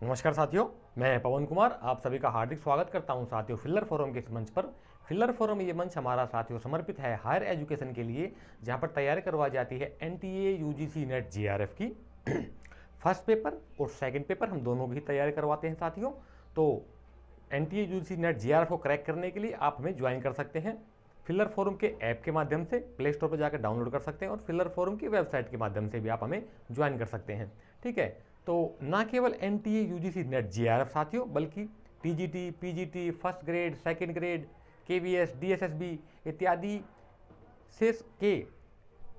नमस्कार साथियों, मैं पवन कुमार आप सभी का हार्दिक स्वागत करता हूं साथियों फिल्लर फोरम के इस मंच पर। फिल्लर फोरम ये मंच हमारा साथियों समर्पित है हायर एजुकेशन के लिए, जहां पर तैयारी करवाई जाती है एनटीए यूजीसी नेट जेआरएफ की। फर्स्ट पेपर और सेकंड पेपर हम दोनों की तैयारी करवाते हैं साथियों। तो एनटीए यूजीसी नेट जेआरएफ को क्रैक करने के लिए आप हमें ज्वाइन कर सकते हैं फिल्लर फोरम के ऐप के माध्यम से, प्ले स्टोर पर जाकर डाउनलोड कर सकते हैं और फिल्लर फोरम की वेबसाइट के माध्यम से भी आप हमें ज्वाइन कर सकते हैं। ठीक है, तो ना केवल एनटीए यूजीसी नेट जेआरएफ साथियों, बल्कि TGT, PGT, first grade, second grade, KVS, DSSB इत्यादि से के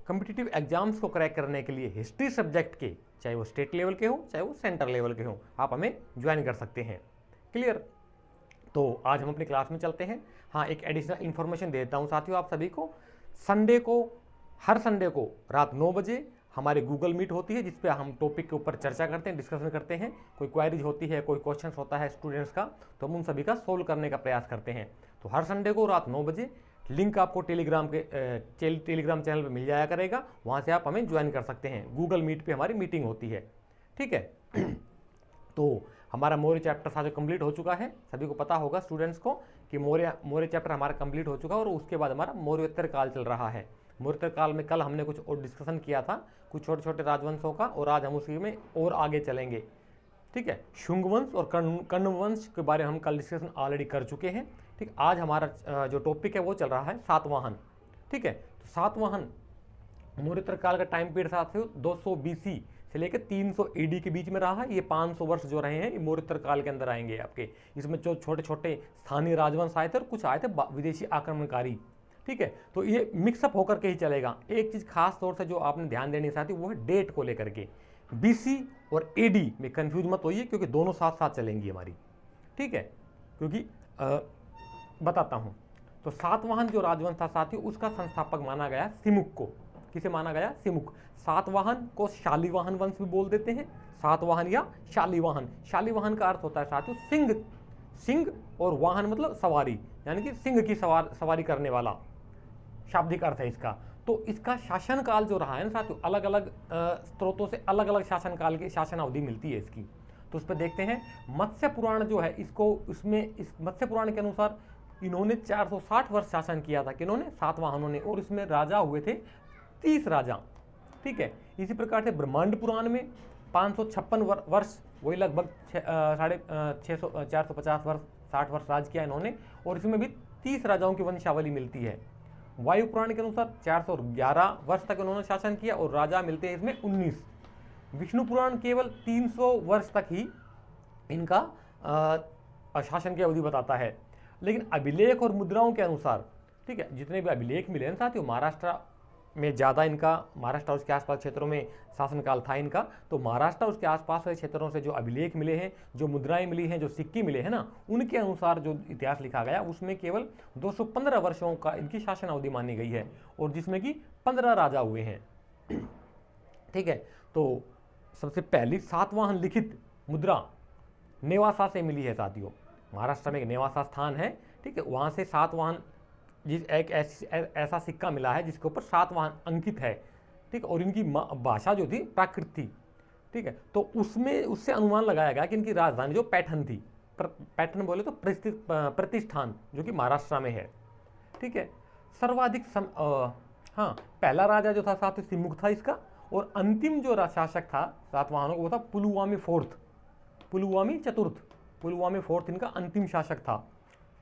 कम्पिटिटिव एग्जाम्स को क्रैक करने के लिए हिस्ट्री सब्जेक्ट के, चाहे वो स्टेट लेवल के हो चाहे वो सेंटर लेवल के हो, आप हमें ज्वाइन कर सकते हैं। क्लियर? तो आज हम अपनी क्लास में चलते हैं। हाँ, एक एडिशनल इन्फॉर्मेशन देता हूँ साथियों आप सभी को। संडे को, हर संडे को रात 9 बजे हमारे गूगल मीट होती है, जिस पे हम टॉपिक के ऊपर चर्चा करते हैं, डिस्कशन करते हैं। कोई क्वायरीज होती है, कोई क्वेश्चन होता है स्टूडेंट्स का, तो हम उन सभी का सोल्व करने का प्रयास करते हैं। तो हर संडे को रात 9 बजे लिंक आपको टेलीग्राम चैनल पर मिल जाया करेगा, वहाँ से आप हमें ज्वाइन कर सकते हैं। गूगल मीट पर हमारी मीटिंग होती है। ठीक है। तो हमारा मौर्य चैप्टर साथ कंप्लीट हो चुका है। सभी को पता होगा स्टूडेंट्स को कि मौर्य चैप्टर हमारा कंप्लीट हो चुका है और उसके बाद हमारा मौर्योत्तर काल चल रहा है। मौर्योत्तर काल में कल हमने कुछ और डिस्कशन किया था, कुछ छोटे छोटे राजवंशों का, और आज हम उसी में और आगे चलेंगे। ठीक है, शुंग वंश और कर्ण वंश के बारे में हम कल डिस्कशन ऑलरेडी कर चुके हैं। ठीक, आज हमारा जो टॉपिक है वो चल रहा है सातवाहन। ठीक है, तो सातवाहन मौर्योत्तर काल का टाइम पीरियड साथियों 200 बीसी से लेकर 300 एडी के बीच में रहा है। ये 500 वर्ष जो रहे हैं ये मौर्योत्तर काल के अंदर आएंगे आपके। इसमें जो छोटे छोटे स्थानीय राजवंश आए थे और कुछ आए थे विदेशी आक्रमणकारी। ठीक है, तो ये मिक्सअप होकर के ही चलेगा। एक चीज खास तौर से जो आपने ध्यान देनी साथी वो है डेट को लेकर के। बीसी और एडी में कंफ्यूज मत होइए, क्योंकि दोनों साथ साथ चलेंगी हमारी। ठीक है, क्योंकि बताता हूं। तो सातवाहन जो राजवंश था साथियों, उसका संस्थापक माना गया सिमुक को। किसे माना गया? सिमुक। सातवाहन को शालिवाहन वंश भी बोल देते हैं, सातवाहन या शालिवाहन। शालिवाहन का अर्थ होता है साथियों सिंह। सिंह और वाहन मतलब सवारी, यानी कि सिंह की सवारी करने वाला, शाब्दिक अर्थ है इसका। तो इसका शासनकाल जो रहा है ना साथियों, अलग अलग स्रोतों से अलग अलग शासनकाल की शासन अवधि मिलती है इसकी। तो उस पर देखते हैं मत्स्य पुराण जो है, इसको उसमें इस मत्स्य पुराण के अनुसार इन्होंने 460 वर्ष शासन किया था। किन्होंने? सातवाहनों ने। और इसमें राजा हुए थे 30 राजा। ठीक है, इसी प्रकार से ब्रह्मांड पुराण में 556 वर्ष, वही लगभग 450 वर्ष, 60 वर्ष राज किया इन्होंने, और इसमें भी 30 राजाओं की वंशावली मिलती है। वायु पुराण के अनुसार 411 वर्ष तक इन्होंने शासन किया और राजा मिलते हैं इसमें 19। विष्णु पुराण केवल 300 वर्ष तक ही इनका शासन की अवधि बताता है। लेकिन अभिलेख और मुद्राओं के अनुसार, ठीक है, जितने भी अभिलेख मिले हैं साथियों, महाराष्ट्र में ज़्यादा इनका, महाराष्ट्र उसके आसपास क्षेत्रों में शासनकाल था इनका। तो महाराष्ट्र उसके आसपास वाले क्षेत्रों से जो अभिलेख मिले हैं, जो मुद्राएं मिली हैं, जो सिक्के मिले हैं ना, उनके अनुसार जो इतिहास लिखा गया उसमें केवल 215 वर्षों का इनकी शासन अवधि मानी गई है, और जिसमें कि 15 राजा हुए हैं। ठीक है, तो सबसे पहली सातवाहन लिखित मुद्रा नेवासा से मिली है साथियों। महाराष्ट्र में एक नेवासा स्थान है। ठीक है, वहाँ से सातवाहन एक ऐसा सिक्का मिला है जिसके ऊपर सातवाहन अंकित है। ठीक, और इनकी भाषा जो थी प्राकृत थी। ठीक है, तो उसमें उससे अनुमान लगाया गया कि इनकी राजधानी जो पैठन थी, पैठन बोले तो प्रतिष्ठान, जो कि महाराष्ट्र में है। ठीक है, सर्वाधिक हाँ, पहला राजा जो था साथ सिमुक था इसका, और अंतिम जो शासक था सातवाहनों का वो था पुलुवामी फोर्थ, पुलुवामी चतुर्थ, पुलुवामी फोर्थ इनका अंतिम शासक था।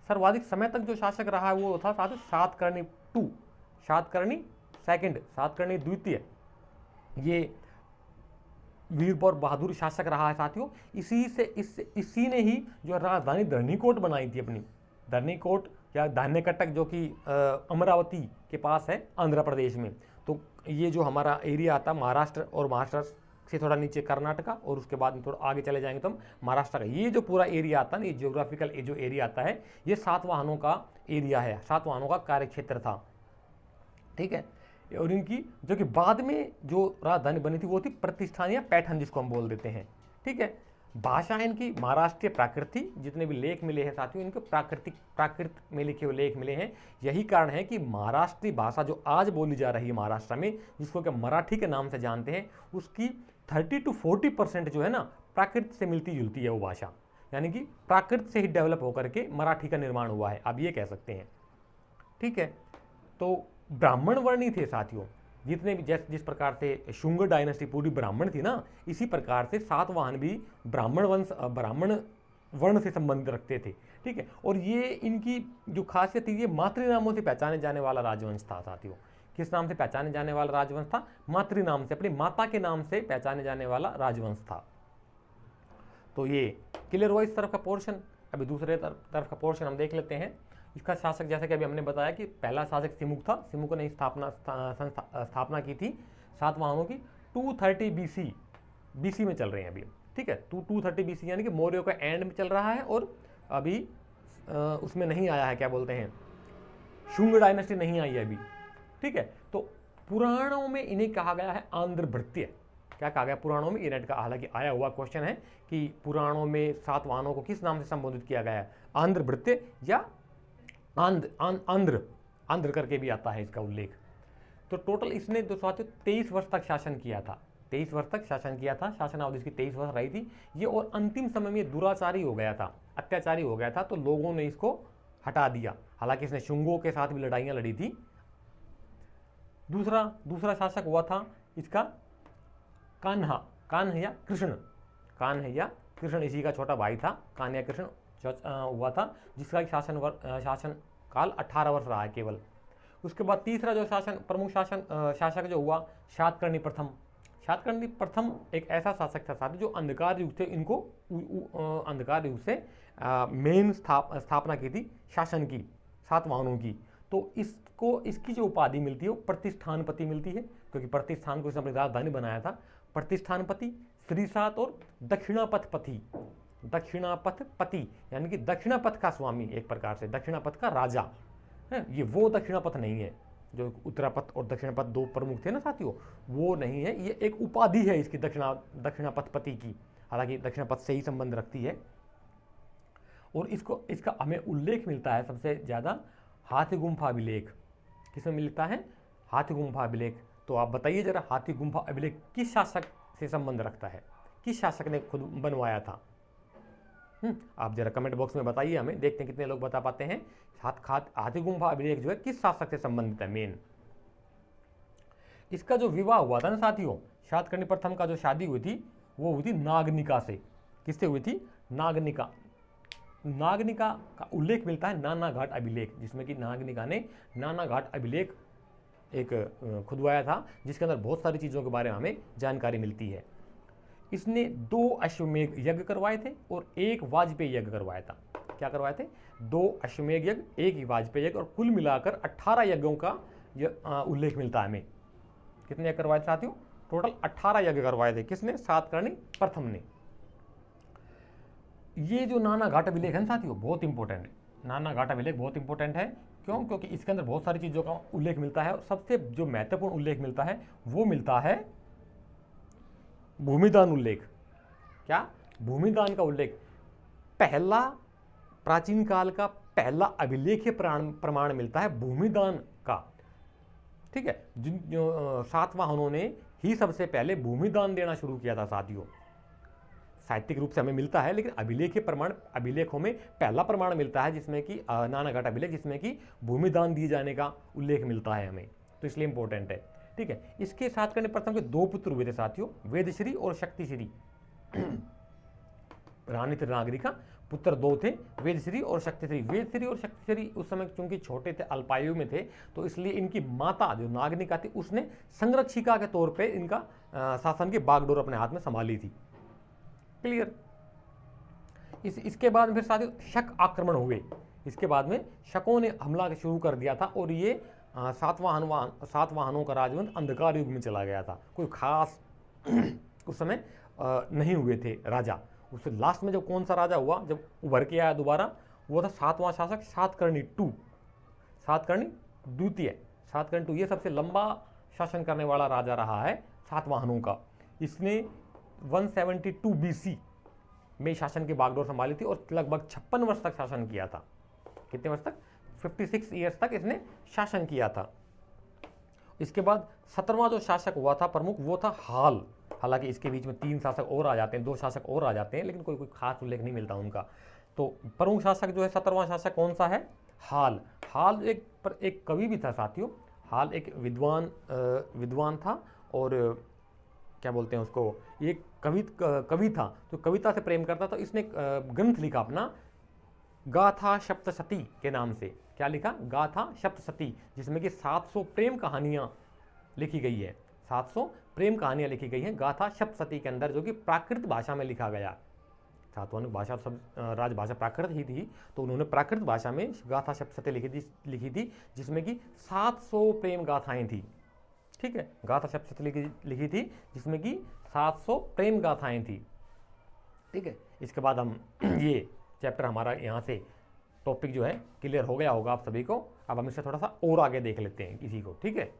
सर्वाधिक समय तक जो शासक रहा है वो था साथ सातकर्णी टू, सातकर्णी सेकंड, सातकर्णी द्वितीय। ये वीर और बहादुर शासक रहा है साथियों। इसी ने ही जो राजधानी धरणीकोट बनाई थी अपनी, धरणीकोट या धान्यकटक, जो कि अमरावती के पास है आंध्र प्रदेश में। तो ये जो हमारा एरिया आता महाराष्ट्र, और महाराष्ट्र से थोड़ा नीचे कर्नाटका, और उसके बाद थोड़ा आगे चले जाएंगे तो हम महाराष्ट्र का ये जो पूरा एरिया आता है ना, ये जियोग्राफिकल जो एरिया आता है, ये सातवाहनों का एरिया है, सातवाहनों का कार्यक्षेत्र था। ठीक है, और इनकी जो कि बाद में जो राजधानी बनी थी वो थी प्रतिष्ठान या पैठन, जिसको हम बोल देते हैं। ठीक है, भाषा इनकी महाराष्ट्रीय प्राकृत थी। जितने भी लेख मिले हैं साथियों, इनको प्राकृत में लिखे हुए लेख मिले हैं। यही कारण है कि महाराष्ट्रीय भाषा जो आज बोली जा रही है महाराष्ट्र में, जिसको कि मराठी के नाम से जानते हैं, उसकी 30 to 40% जो है ना प्राकृत से मिलती जुलती है वो भाषा, यानी कि प्राकृत से ही डेवलप होकर के मराठी का निर्माण हुआ है, आप ये कह सकते हैं। ठीक है, तो ब्राह्मण वर्ण ही थे साथियों, जितने भी जिस प्रकार से शुंग डायनेस्टी पूरी ब्राह्मण थी ना, इसी प्रकार से सातवाहन भी ब्राह्मण वर्ण से संबंध रखते थे। ठीक है, और ये इनकी जो खासियत थी, ये मातृनामों से पहचाने जाने वाला राजवंश था साथियों। किस नाम से पहचाने जाने वाला राजवंश था? मातृनाम से, अपनी माता के नाम से पहचाने जाने वाला राजवंश था। तो ये क्लियर हुआ इस तरफ का पोर्शन। अभी दूसरे तरफ का पोर्शन हम देख लेते हैं। इसका शासक, जैसे कि अभी हमने बताया कि पहला शासक सिमुक था। सिमुक ने स्थापना की थी सातवाहनों की 230 बीसी में चल रहे हैं अभी। ठीक है, 230 बीसी यानी कि मौर्यों का एंड में चल रहा है, और अभी उसमें नहीं आया है, क्या बोलते हैं, शुंग डायनेस्टी नहीं आई है अभी। ठीक है, तो पुराणों में इन्हें कहा गया है आंध्र भृत्य। क्या कहा गया पुराणों में? इनेट का हालांकि आया हुआ क्वेश्चन है कि पुराणों में सातवाहनों को किस नाम से संबोधित किया गया है, आंध्र भृत्य या आंध्र करके भी आता है इसका उल्लेख। तो टोटल इसने 23 वर्ष तक शासन किया था। 23 वर्ष तक शासन किया था, शासनावधि इसकी 23 वर्ष रही थी ये। और अंतिम समय में दुराचारी हो गया था, अत्याचारी हो गया था, तो लोगों ने इसको हटा दिया। हालांकि इसने शुंगों के साथ भी लड़ाइयां लड़ी थी। दूसरा शासक हुआ था इसका कान्ह या कृष्ण, इसी का छोटा भाई था। कान्ह या कृष्ण हुआ था, जिसका शासन काल 18 वर्ष रहा है केवल। उसके बाद तीसरा जो प्रमुख शासक जो हुआ, शातकर्णी प्रथम एक ऐसा शासक था साथ जो अंधकार युग से अंधकार युग से मेन स्थापना की थी शासन की, सातवाहनों की। तो इसकी जो उपाधि मिलती है वो प्रतिष्ठानपति मिलती है, क्योंकि प्रतिष्ठान को इसने अपनी राजधानी बनाया था। प्रतिष्ठानपति, श्रीसात और दक्षिणापथपति यानी कि दक्षिणापथ का स्वामी, एक प्रकार से दक्षिणापथ का राजा है। ये वो दक्षिणापथ नहीं है जो उत्तरापथ और दक्षिणापथ दो प्रमुख थे ना साथियों, वो नहीं है। ये एक उपाधि है इसकी दक्षिणापथपति की, हालांकि दक्षिणापथ से ही संबंध रखती है। और इसका हमें उल्लेख मिलता है सबसे ज्यादा हाथी गुम्फा अभिलेख। किसमें मिलता है? हाथी गुम्फा अभिलेख। तो आप बताइए जरा, हाथी गुम्फा अभिलेख किस शासक से संबंध रखता है, किस शासक ने खुद बनवाया था? आप जरा कमेंट बॉक्स में बताइए हमें, देखते हैं कितने लोग बता पाते हैं। हाथी गुम्फा अभिलेख जो है किस शासक से संबंधित है मेन। इसका जो विवाह हुआ था ना साथियों, शातकर्णी प्रथम का जो शादी हुई थी वो हुई थी नागनिका से। किससे हुई थी? नागनिका का उल्लेख मिलता है नाना घाट अभिलेख, जिसमें कि नागनिका ने नाना घाट अभिलेख एक खुदवाया था, जिसके अंदर बहुत सारी चीज़ों के बारे में हमें जानकारी मिलती है। इसने 2 अश्वमेघ यज्ञ करवाए थे और 1 वाजपेयी यज्ञ करवाया था। क्या करवाए थे? 2 अश्वमेघ यज्ञ, 1 वाजपेयी यज्ञ, और कुल मिलाकर 18 यज्ञों का उल्लेख मिलता है हमें। कितने यज्ञ करवाए थे साथियों? टोटल 18 यज्ञ करवाए थे। किसने? सातकर्णी प्रथम ने। ये जो नाना घाट अभिलेख है साथियों बहुत इंपॉर्टेंट है। नाना घाट अभिलेख बहुत इंपॉर्टेंट है। क्यों? क्योंकि इसके अंदर बहुत सारी चीज़ों का उल्लेख मिलता है। और सबसे जो महत्वपूर्ण उल्लेख मिलता है वो मिलता है भूमिदान उल्लेख। क्या? भूमिदान का उल्लेख। पहला प्राचीन काल का पहला अभिलेखीय प्रमाण मिलता है भूमिदान का। ठीक है, जिन सातवाहनों ने ही सबसे पहले भूमिदान देना शुरू किया था साथियों। साहित्यिक रूप से हमें मिलता है, लेकिन अभिलेखों में पहला प्रमाण मिलता है जिसमें कि नाना घाट अभिलेख, जिसमें कि भूमिदान दिए जाने का उल्लेख मिलता है हमें। तो इसलिए इंपॉर्टेंट है। ठीक है, इसके सातकर्णी प्रथम के 2 पुत्र हुए थे साथियों, वेदश्री और शक्तिश्री। रानी त्रिनागरी का पुत्र 2 थे, वेदश्री और शक्तिश्री। वेदश्री और शक्तिश्री उस समय चूंकि छोटे थे, अल्पायु में थे, तो इसलिए इनकी माता जो नागनिका थी उसने संरक्षिका के तौर पे इनका शासन की बागडोर अपने हाथ में संभाली थी। क्लियर? इसके बाद फिर साथियों शक आक्रमण हुए। इसके बाद में शकों ने हमला शुरू कर दिया था और ये सातवाहनों का राजवंश अंधकार युग में चला गया था। कोई खास उस समय नहीं हुए थे राजा। उससे लास्ट में जब कौन सा राजा हुआ, जब उभर के आया दोबारा, वो था 7वां शासक सातकर्णी द्वितीय। सातकर्णी 2 ये सबसे लंबा शासन करने वाला राजा रहा है सातवाहनों का। इसने 172 BC में शासन की बागडोर संभाली थी और लगभग 56 वर्ष तक शासन किया था। कितने वर्ष तक? 56 ईयर्स तक इसने शासन किया था। इसके बाद 17वां जो शासक हुआ था प्रमुख, वो था हाल। हालांकि इसके बीच में 3 शासक और आ जाते हैं, 2 शासक और आ जाते हैं, लेकिन कोई खास उल्लेख नहीं मिलता उनका। तो प्रमुख शासक जो है 17वां शासक कौन सा है? हाल। हाल एक कवि भी था साथियों। हाल एक विद्वान था और क्या बोलते हैं उसको, एक कवि था, तो कविता से प्रेम करता था। इसने ग्रंथ लिखा अपना गाथा सप्तशती के नाम से। क्या लिखा? गाथा सप्तशती, जिसमें कि 700 प्रेम कहानियां लिखी गई है। 700 प्रेम कहानियां लिखी गई हैं गाथा सप्तशती के अंदर, जो कि प्राकृत भाषा में लिखा गया। सातवाहन भाषा सब राजभाषा प्राकृत ही थी, तो उन्होंने प्राकृत भाषा में गाथा सप्तशती लिखी थी, जिसमें कि 700 प्रेम गाथाएं थी। ठीक है, गाथा सप्तशती लिखी थी जिसमें कि 700 प्रेम गाथाएं थी। ठीक है, इसके बाद हम ये चैप्टर हमारा यहाँ से टॉपिक जो है क्लियर हो गया होगा आप सभी को। अब हम इससे थोड़ा सा और आगे देख लेते हैं इसी को। ठीक है,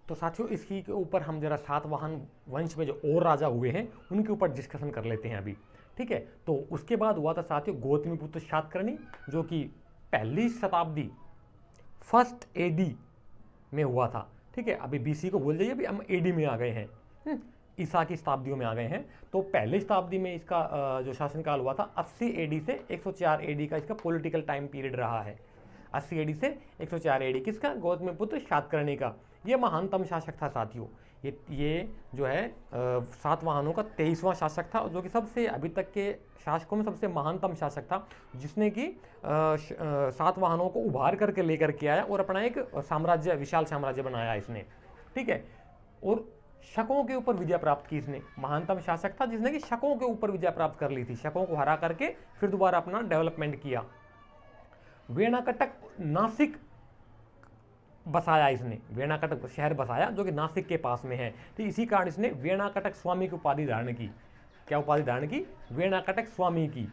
तो साथियों इसकी के ऊपर हम जरा सातवाहन वंश में जो और राजा हुए हैं उनके ऊपर डिस्कशन कर लेते हैं अभी। ठीक है, तो उसके बाद हुआ था साथियों गौतमीपुत्र शातकर्णी, जो कि पहली शताब्दी 1st AD में हुआ था। ठीक है, अभी BC को भूल जाइए, अभी हम AD में आ गए हैं, ईसा की शताब्दियों में आ गए हैं। तो पहली शताब्दी में इसका जो शासनकाल हुआ था 80 AD से 104 AD का इसका पॉलिटिकल टाइम पीरियड रहा है। 80 AD से 104 AD किसका? गौतमीपुत्र शातकर्णी का। ये महानतम शासक था साथियों। ये जो है सातवाहनों का 23वां शासक था, जो कि सबसे अभी तक के शासकों में सबसे महानतम शासक था, जिसने कि सातवाहनों को उभार करके लेकर के आया और अपना एक साम्राज्य, विशाल साम्राज्य बनाया इसने। ठीक है, और शकों के ऊपर विजय प्राप्त की इसने। महानतम शासक था जिसने कि शकों के ऊपर विजय प्राप्त कर ली थी। शकों को हरा करके फिर दोबारा अपना डेवलपमेंट किया। वेणाकटक नासिक बसाया इसने, वेणाकटक शहर बसाया जो कि नासिक के पास में है। तो इसी कारण इसने वेणाकटक स्वामी की उपाधि धारण की। क्या उपाधि धारण की? वेणाकटक स्वामी की।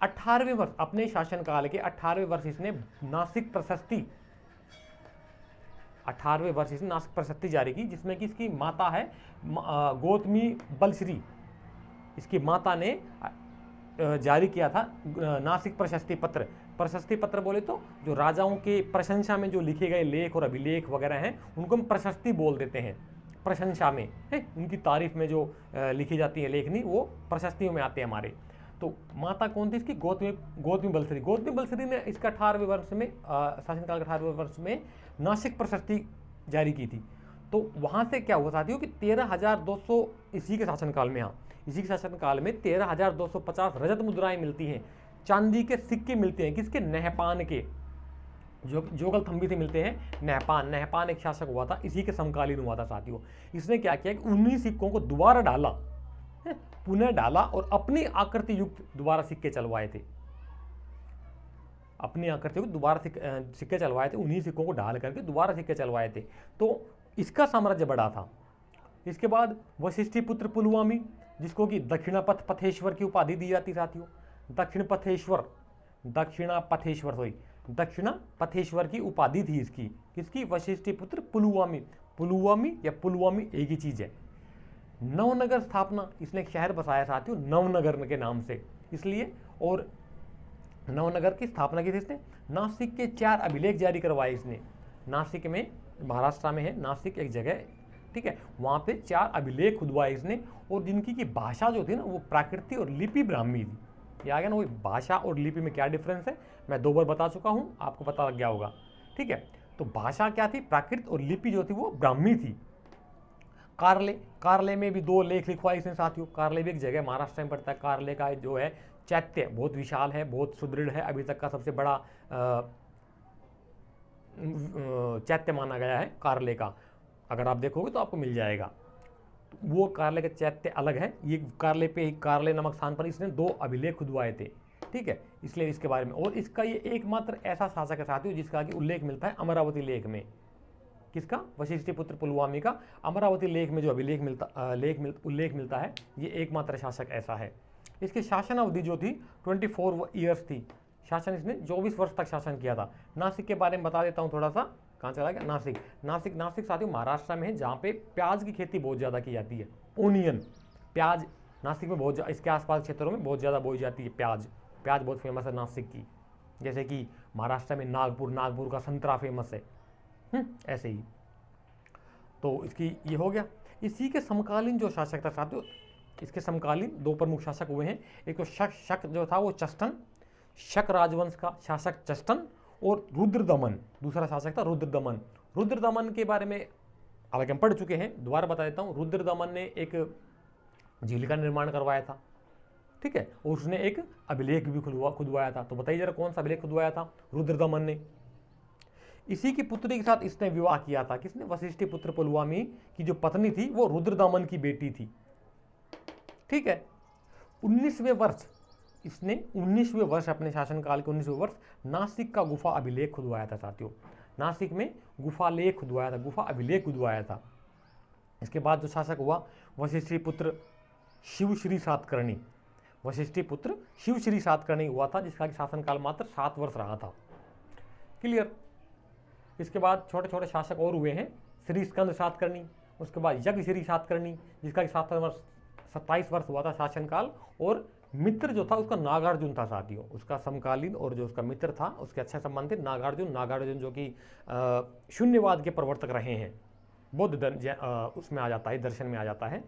18वें वर्ष, अपने शासनकाल के 18वें वर्ष इसने नासिक प्रशस्ति 18वें वर्ष इसने नासिक प्रशस्ति जारी की, जिसमें कि इसकी माता है गौतमी बलश्री। इसकी माता ने जारी किया था नासिक प्रशस्ति पत्र। प्रशस्ति पत्र बोले तो जो राजाओं के प्रशंसा में जो लिखे गए लेख और अभिलेख वगैरह हैं उनको हम प्रशस्ति बोल देते हैं। प्रशंसा में है, उनकी तारीफ में जो लिखी जाती है लेखनी, वो प्रशस्तियों में आते हैं हमारे। तो माता कौन थी इसकी? गौतमी बलश्री। गौतमी बलश्री ने इसका 18वें वर्ष में शासनकाल के 18वें वर्ष में नासिक प्रशस्ति जारी की थी। तो वहाँ से क्या हुआ साथियों कि 13,200 इसी के शासनकाल में, हाँ इसी के शासनकाल में 13,250 रजत मुद्राएं मिलती हैं, चांदी के सिक्के मिलते हैं। किसके? नहपान के, जो जोगलथंबी से मिलते हैं। नहपान एक शासक हुआ था, इसी के समकालीन हुआ था साथियों। इसने क्या किया कि 19 सिक्कों को दोबारा डाला, पुनः डाला और अपनी आकृति युक्त दोबारा सिक्के चलवाए थे। अपनी आकृति युक्त दोबारा सिक्के चलवाए थे, 19 सिक्कों को डाल करके दोबारा सिक्के चलवाए थे। तो इसका साम्राज्य बड़ा था। इसके बाद वशिष्ठीपुत्र पुलवामी, जिसको कि दक्षिणापथ पथेश्वर की उपाधि दी जाती साथियों। दक्षिणापथेश्वर की उपाधि थी इसकी। किसकी? वशिष्ठीपुत्र पुलवामी। पुलवामी या पुलवामी एक ही चीज है। नवनगर स्थापना, इसने एक शहर बसाया साथियों नवनगर के नाम से इसलिए, और नवनगर की स्थापना की थी इसने। नासिक के 4 अभिलेख जारी करवाए इसने। नासिक में, महाराष्ट्र में है नासिक एक जगह, ठीक है, वहाँ पे 4 अभिलेख खुदवाए इसने, और जिनकी की भाषा जो थी ना वो प्राकृतिक और लिपि ब्राह्मी थी। ये आ गया ना, वही भाषा और लिपि में क्या डिफरेंस है, मैं 2 बार बता चुका हूँ, आपको पता लग गया होगा। ठीक है, तो भाषा क्या थी? प्राकृत, और लिपि जो थी वो ब्राह्मी थी। कारले में भी 2 लेख लिखवाए इसने साथियों। कारले भी एक जगह महाराष्ट्र में पड़ता है। कारले का जो है चैत्य बहुत विशाल है, बहुत सुदृढ़ है, अभी तक का सबसे बड़ा चैत्य माना गया है कारले का। अगर आप देखोगे तो आपको मिल जाएगा। वो कारले का चैत्य अलग है, ये कारले नमक स्थान पर इसने 2 अभिलेख खुदवाए थे। ठीक है, इसलिए इसके बारे में, और इसका ये एकमात्र ऐसा शासक है साथियों जिसका कि उल्लेख मिलता है अमरावती लेख में। किसका? वशिष्ठीपुत्र पुलवामी का अमरावती लेख में जो अभिलेख उल्लेख मिलता है, ये एकमात्र शासक ऐसा है। इसकी शासन अवधि जो थी 24 ईयर्स थी। शासन इसने 24 वर्ष तक शासन किया था। नासिक के बारे में बता देता हूँ थोड़ा सा, कहाँ चला गया, नासिक। नासिक साथियों महाराष्ट्र में है, जहाँ पे प्याज की खेती बहुत ज़्यादा की जाती है। ओनियन, प्याज नासिक में बहुत, इसके आसपास क्षेत्रों में बहुत ज़्यादा बोई जाती है। प्याज बहुत फेमस है नासिक की। जैसे कि महाराष्ट्र में नागपुर का संतरा फेमस है, ऐसे ही। तो इसकी ये हो गया। इसी के समकालीन जो शासक था साथियों, इसके समकालीन 2 प्रमुख शासक हुए हैं। एक तो शक जो था वो चष्टन, शक राजवंश का शासक चष्टन, और रुद्रदमन दूसरा शासक था रुद्रदमन। रुद्रदमन के बारे में हालांकि हम पढ़ चुके हैं, दोबारा बता देता हूँ। रुद्रदमन ने एक झील का निर्माण करवाया था, ठीक है, और उसने एक अभिलेख भी खुदवाया था। तो बताइए जरा कौन सा अभिलेख खुदवाया था रुद्रदमन ने। इसी की पुत्री के साथ इसने विवाह किया था। किसने? वशिष्ठी पुत्र पुलवामी की जो पत्नी थी वो रुद्रदमन की बेटी थी, ठीक है। 19वें वर्ष इसने 19वें वर्ष अपने शासनकाल के 19वें वर्ष नासिक का गुफा अभिलेख खुदवाया था साथियों। नासिक में गुफा लेख खुदवाया था, गुफा अभिलेख खुदवाया था। इसके बाद जो शासक हुआ वशिष्ठी पुत्र शिवश्री सातकर्णी। वशिष्ठी पुत्र शिवश्री सातकर्णी हुआ था, जिसका शासनकाल मात्र 7 वर्ष रहा था। क्लियर। इसके बाद छोटे छोटे शासक और हुए हैं। श्री स्कंद सातकर्णी, उसके बाद यज्ञ श्री सातकर्णी, जिसका 27 वर्ष हुआ था शासनकाल। और मित्र जो था उसका नागार्जुन था साथियों, उसका समकालीन और जो उसका मित्र था उसके अच्छे संबंध थे। नागार्जुन जो कि शून्यवाद के प्रवर्तक रहे हैं, बौद्ध उसमें आ जाता है, दर्शन में आ जाता है।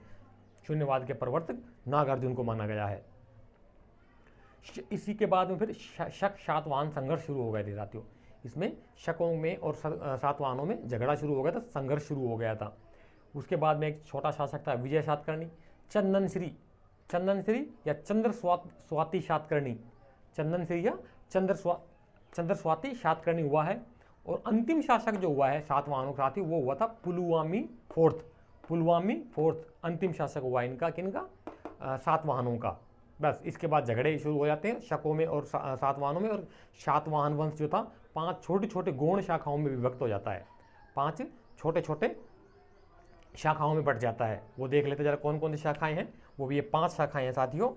शून्यवाद के प्रवर्तक नागार्जुन को माना गया है। इसी के बाद में फिर शक सातवाहन संघर्ष शुरू हो गए थे साथियों। इसमें शकों में और सातवाहनों में झगड़ा शुरू हो गया था, संघर्ष शुरू हो गया था। उसके बाद में एक छोटा शासक था विजय सातकर्णी। चंदन श्री या चंद्र स्वाति सातकर्णी, चंदन श्री या चंद्र स्वाति सातकर्णी हुआ है। और अंतिम शासक जो हुआ है सातवाहनों के साथी, वो हुआ था पुलवामी फोर्थ अंतिम शासक हुआ इनका। किनका? सातवाहनों का। बस इसके बाद झगड़े शुरू हो जाते हैं शकों में और सातवाहनों में। और सातवाहन वंश जो था 5 छोटे छोटे गौण शाखाओं में विभक्त हो जाता है, 5 छोटे छोटे शाखाओं में बट जाता है। वो देख लेते जरा कौन कौन सी शाखाएं हैं। वो भी ये 5 शाखाएं हैं साथियों।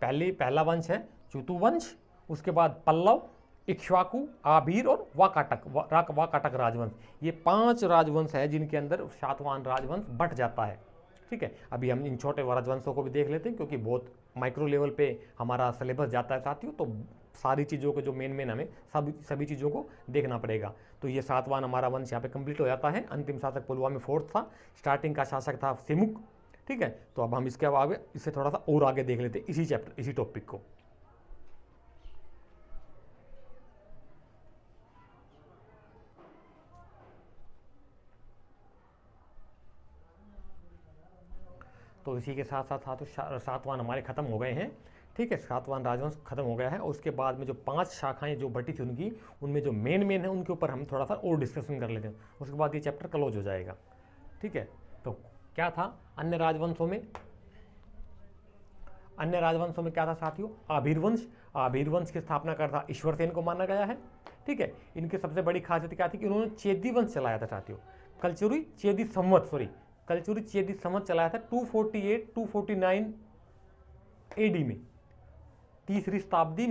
पहला वंश है चुतु वंश, उसके बाद पल्लव, इक्ष्वाकु, आभीर और वाकाटक राजवंश। ये 5 राजवंश है जिनके अंदर सातवाहन राजवंश बट जाता है, ठीक है। अभी हम इन छोटे राजवंशों को भी देख लेते हैं, क्योंकि बहुत माइक्रो लेवल पे हमारा सिलेबस जाता है साथियों। तो सारी चीज़ों को जो मेन हमें सभी चीज़ों को देखना पड़ेगा। तो ये सातवाहन हमारा वंश यहाँ पे कंप्लीट हो जाता है। अंतिम शासक पुलवामी फोर्थ था। स्टार्टिंग का शासक था सिमुक, ठीक है। तो अब हम इसके आगे इससे थोड़ा सा और आगे देख लेते हैं इसी टॉपिक को। तो इसी के साथ साथ सातवाहन हमारे खत्म हो गए हैं, ठीक है। सातवाहन राजवंश खत्म हो गया है। और उसके बाद में जो 5 शाखाएं जो बटी थी उनकी, उनमें जो मेन है उनके ऊपर हम थोड़ा सा और डिस्कशन कर लेते हैं। उसके बाद ये चैप्टर क्लोज हो जाएगा, ठीक है। तो क्या था अन्य राजवंशों में क्या था साथियों? आभीर वंश की स्थापना करता ईश्वरसेन को माना गया है, ठीक है। इनकी सबसे बड़ी खासियत क्या थी कि उन्होंने चेदी वंश चलाया था साथियों। कलचुरी चेदी संवत चलाया था 248-249 एडी में, तीसरी शताब्दी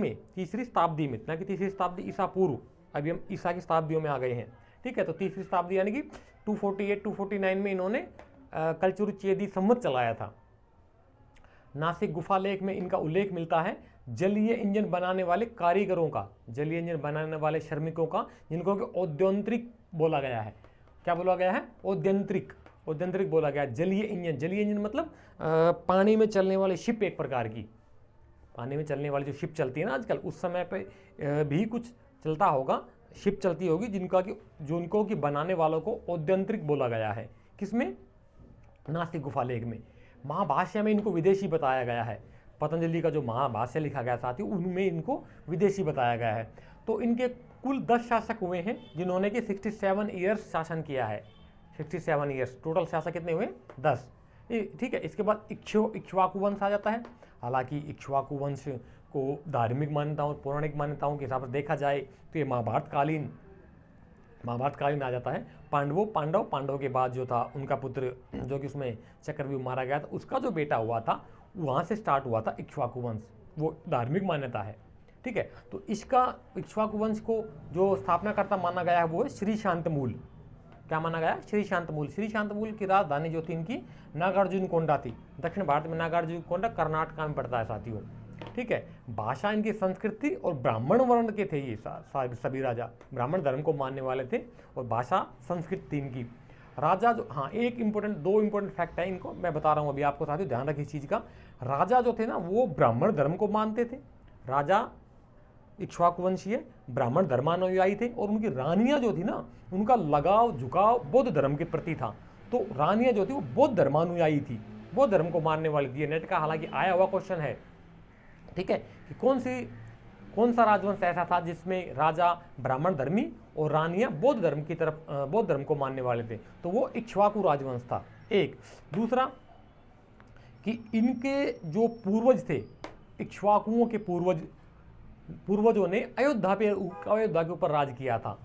में, ना कि तीसरी शताब्दी ईसा पूर्व। अभी हम ईसा की शताब्दियों में आ गए हैं, ठीक है। तो तीसरी शताब्दी यानी कि 248-249 में इन्होंने कलचुरी चेदी संवत चलाया था। नासिक गुफा लेख में इनका उल्लेख मिलता है जलीय इंजन बनाने वाले कारीगरों का, जलीय इंजन बनाने वाले श्रमिकों का, जिनको औद्योंत्रिक बोला गया है। क्या बोला गया है? औद्योंत्रिक बोला गया। जलीय इंजन मतलब पानी में चलने वाले शिप, एक प्रकार की पानी में चलने वाली जो शिप चलती है ना आजकल, उस समय पे भी कुछ चलता होगा, शिप चलती होगी जिनको कि बनाने वालों को औद्योंत्रिक बोला गया है। किसमें? नासिक गुफा लेख में। महाभाष्य में इनको विदेशी बताया गया है। पतंजलि का जो महाभाष्य लिखा गया साथी, उनमें इनको विदेशी बताया गया है। तो इनके कुल 10 शासक हुए हैं जिन्होंने कि 67 ईयर्स शासन किया है। 67 ईयर्स टोटल शासक कितने हुए? 10, ठीक है। इसके बाद इक्ष्वाकु वंश आ जाता है। हालांकि इक्ष्वाकु वंश को धार्मिक मान्यताओं और पौराणिक मान्यताओं के हिसाब से देखा जाए तो ये महाभारतकालीन आ जाता है। पांडव के बाद जो था उनका पुत्र, जो कि उसमें चक्रव्यूह मारा गया था, उसका जो बेटा हुआ था, वहाँ से स्टार्ट हुआ था इक्ष्वाकु वंश। वो धार्मिक मान्यता है, ठीक ठीक है। तो इसका इक्ष्वाकु वंश को जो स्थापनाकर्ता माना गया है वो है श्री शांतमूल। क्या माना गया? श्री शांतमूल। श्री शांतमूल की राजधानी जो थी इनकी नागार्जुनकोंडा थी। दक्षिण भारत में नागार्जुनकोंडा कर्नाटक में पड़ता है साथियों, ठीक है। भाषा इनकी संस्कृत थी और ब्राह्मण वर्ण के थे ये सभी राजा, ब्राह्मण धर्म को मानने वाले थे और भाषा संस्कृत थी इनकी। राजा जो, हाँ एक इंपॉर्टेंट, दो इंपॉर्टेंट फैक्ट है इनको मैं बता रहा हूँ अभी आपको साथियों, ध्यान रखिए इस चीज़ का। राजा जो थे ना वो ब्राह्मण धर्म को मानते थे, राजा इक्ष्वाकु वंशीय ब्राह्मण धर्मानुयायी थे और उनकी रानियां जो थी ना उनका लगाव झुकाव बौद्ध धर्म के प्रति था। तो रानियां जो थी वो बौद्ध धर्मानुयायी थी, बौद्ध धर्म को मानने वाली थी। नेट का हालांकि आया हुआ क्वेश्चन है, ठीक है, कि कौन सा राजवंश ऐसा था जिसमें राजा ब्राह्मण धर्मी और रानियां बौद्ध धर्म की तरफ, बौद्ध धर्म को मानने वाले थे, तो वो इक्ष्वाकु राजवंश था। एक दूसरा कि इनके जो पूर्वज थे, इक्ष्वाकुओं के पूर्वजों ने अयोध्या के ऊपर राज किया था।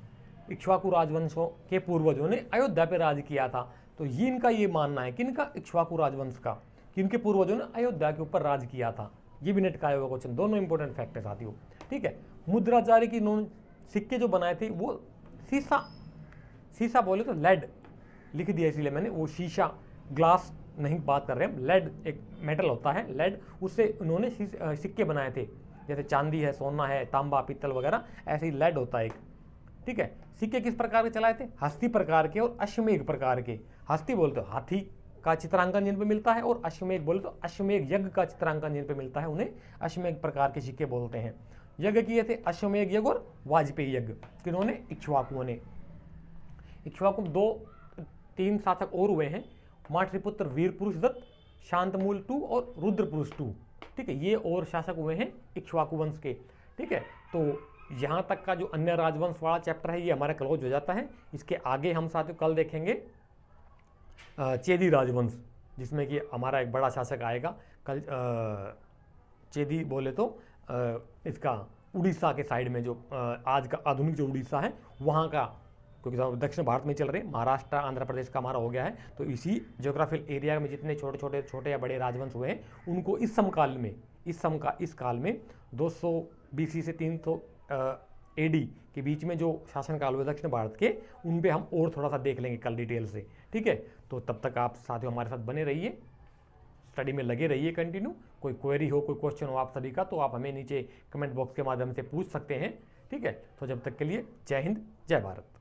इक्ष्वाकु राजवंशों के पूर्वजों ने अयोध्या पे राज किया था। तो ये इनका ये मानना है कि इनका इक्ष्वाकु राजवंश का, कि इनके पूर्वजों ने अयोध्या के ऊपर राज किया था। ये भी नेट का आया हुआ क्वेश्चन, दोनों इंपॉर्टेंट फैक्ट है साथियों, ठीक है। मुद्राचार्य की इन्होंने सिक्के जो बनाए थे वो शीशा बोले तो लेड लिख दिया, इसलिए मैंने वो शीशा, ग्लास नहीं बात कर रहे हैं, लेड एक मेटल होता है लेड, उससे उन्होंने सिक्के बनाए थे। जैसे चांदी है, सोना है, तांबा, पीतल वगैरह, ऐसे ही लेड होता है एक, ठीक है। सिक्के किस प्रकार के चलाए थे? हस्ती प्रकार के और अश्वमेघ प्रकार के। हस्ती बोलते हो हाथी का चित्रांकन जिन पे मिलता है, और अश्वमेघ बोले तो अश्वमेघ यज्ञ का चित्रांकन जिन पे मिलता है उन्हें अश्वमेघ प्रकार के सिक्के बोलते हैं। यज्ञ किए थे अश्वमेघ यज्ञ और वाजपेयी यज्ञ, किन्होंने? इक्ष्वाकुओं ने। इक्ष्वाकु 2-3 शासक और हुए हैं, मातृपुत्र वीरपुरुष दत्त, शांतमूल 2 और रुद्रपुरुष 2, ठीक है। ये और शासक हुए हैं इक्ष्वाकु वंश के, ठीक है। तो यहाँ तक का जो अन्य राजवंश वाला चैप्टर है ये हमारा क्लोज हो जाता है। इसके आगे हम साथियों कल देखेंगे चेदी राजवंश, जिसमें कि हमारा एक बड़ा शासक आएगा कल। चेदी बोले तो इसका उड़ीसा के साइड में जो आज का आधुनिक जो उड़ीसा है वहाँ का, क्योंकि दक्षिण भारत में चल रहे, महाराष्ट्र आंध्र प्रदेश का हमारा हो गया है, तो इसी जोग्राफिकल एरिया में जितने छोटे या बड़े राजवंश हुए हैं उनको इस समकाल में, इस काल में 200 BC से 300 AD के बीच में जो शासन काल हुए दक्षिण भारत के, उन पे हम और थोड़ा सा देख लेंगे कल डिटेल से, ठीक है। तो तब तक आप साथियों हमारे साथ बने रहिए, स्टडी में लगे रहिए कंटिन्यू। कोई क्वेरी हो, कोई क्वेश्चन हो आप सभी का, तो आप हमें नीचे कमेंट बॉक्स के माध्यम से पूछ सकते हैं, ठीक है। तो जब तक के लिए जय हिंद, जय भारत।